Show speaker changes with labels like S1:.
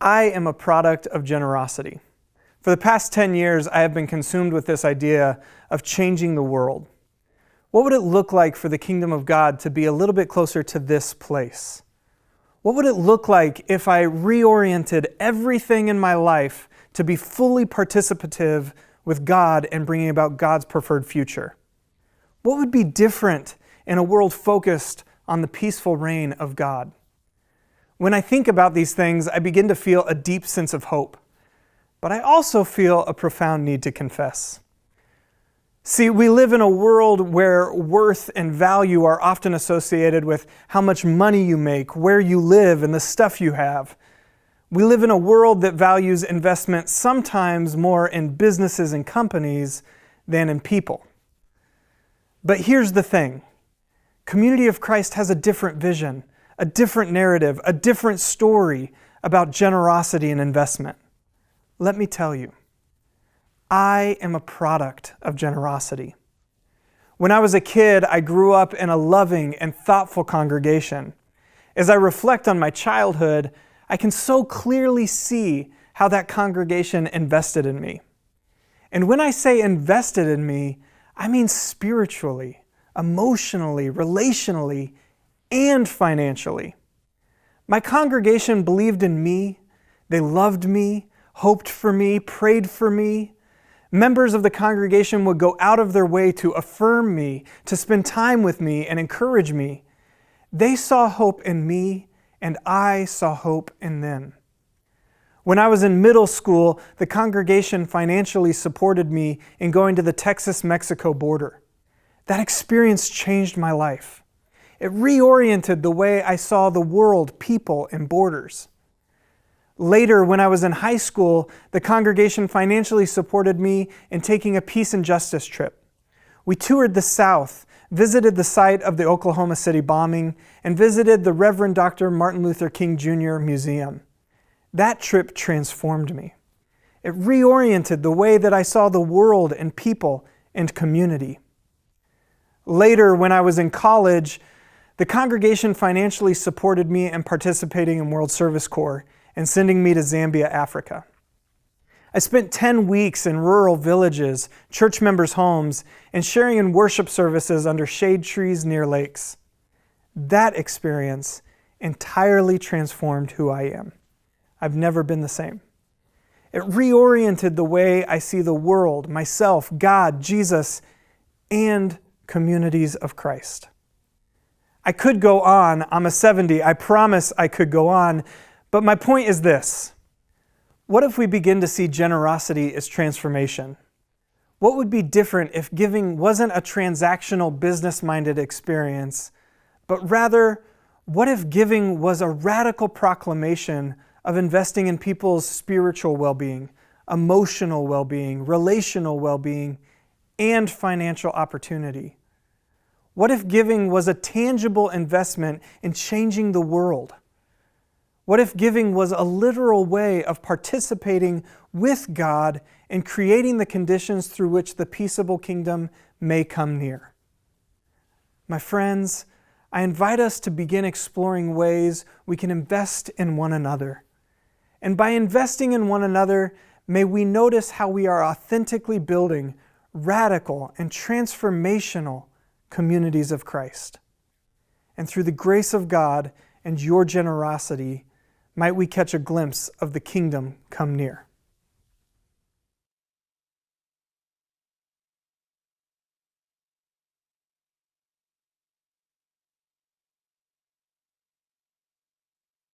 S1: I am a product of generosity. For the past 10 years, I have been consumed with this idea of changing the world. What would it look like for the kingdom of God to be a little bit closer to this place? What would it look like if I reoriented everything in my life to be fully participative with God and bringing about God's preferred future? What would be different in a world focused on the peaceful reign of God? When I think about these things, I begin to feel a deep sense of hope. But I also feel a profound need to confess. See, we live in a world where worth and value are often associated with how much money you make, where you live, and the stuff you have. We live in a world that values investment sometimes more in businesses and companies than in people. But here's the thing. Community of Christ has a different vision, a different narrative, a different story about generosity and investment. Let me tell you, I am a product of generosity. When I was a kid, I grew up in a loving and thoughtful congregation. As I reflect on my childhood, I can so clearly see how that congregation invested in me. And when I say invested in me, I mean spiritually, emotionally, relationally, and financially. My congregation believed in me, they loved me, hoped for me, prayed for me. Members of the congregation would go out of their way to affirm me, to spend time with me and encourage me. They saw hope in me, and I saw hope in them. When I was in middle school, the congregation financially supported me in going to the Texas-Mexico border. That experience changed my life. It reoriented the way I saw the world, people, and borders. Later, when I was in high school, the congregation financially supported me in taking a peace and justice trip. We toured the South, visited the site of the Oklahoma City bombing, and visited the Reverend Dr. Martin Luther King Jr. Museum. That trip transformed me. It reoriented the way that I saw the world and people and community. Later, when I was in college, the congregation financially supported me in participating in World Service Corps and sending me to Zambia, Africa. I spent 10 weeks in rural villages, church members' homes, and sharing in worship services under shade trees near lakes. That experience entirely transformed who I am. I've never been the same. It reoriented the way I see the world, myself, God, Jesus, and communities of Christ. I could go on. I'm a 70. I promise I could go on. But my point is this. What if we begin to see generosity as transformation? What would be different if giving wasn't a transactional, business-minded experience, but rather, what if giving was a radical proclamation of investing in people's spiritual well-being, emotional well-being, relational well-being, and financial opportunity? What if giving was a tangible investment in changing the world? What if giving was a literal way of participating with God and creating the conditions through which the peaceable kingdom may come near? My friends, I invite us to begin exploring ways we can invest in one another. And by investing in one another, may we notice how we are authentically building radical and transformational communities of Christ. And through the grace of God and your generosity, might we catch a glimpse of the kingdom come near.